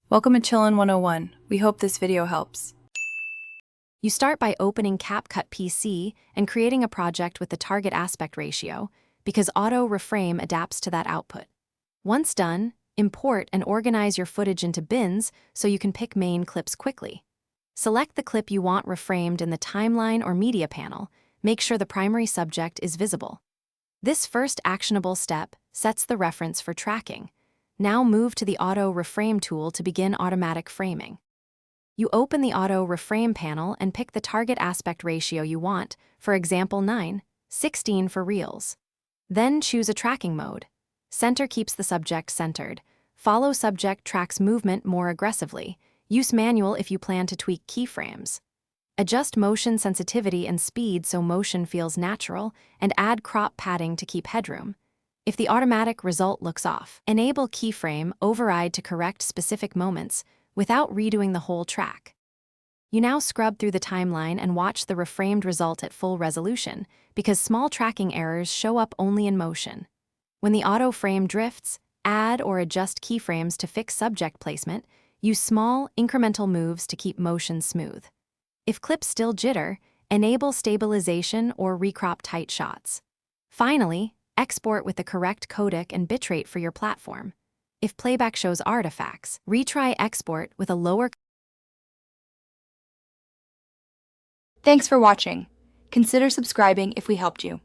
Welcome to Chillin' 101. We hope this video helps. You start by opening Capcut Pc and creating a project with the target aspect ratio, because Auto Reframe adapts to that output. Once done, import and organize your footage into bins so you can pick main clips quickly. Select the clip you want reframed in the timeline or media panel. Make sure the primary subject is visible. This first actionable step sets the reference for tracking. Now move to the Auto Reframe tool to begin automatic framing. You open the Auto Reframe panel and pick the target aspect ratio you want, for example 9:16 for Reels. Then choose a tracking mode. Center keeps the subject centered. Follow subject tracks movement more aggressively. Use manual if you plan to tweak keyframes. Adjust motion sensitivity and speed so motion feels natural, and add crop padding to keep headroom. If the automatic result looks off, enable keyframe override to correct specific moments without redoing the whole track. You now scrub through the timeline and watch the reframed result at full resolution, because small tracking errors show up only in motion. When the auto frame drifts, add or adjust keyframes to fix subject placement. Use small, incremental moves to keep motion smooth. If clips still jitter, enable stabilization or recrop tight shots. Finally, export with the correct codec and bitrate for your platform. If playback shows artifacts, retry export with a lower. Thanks for watching. Consider subscribing if we helped you.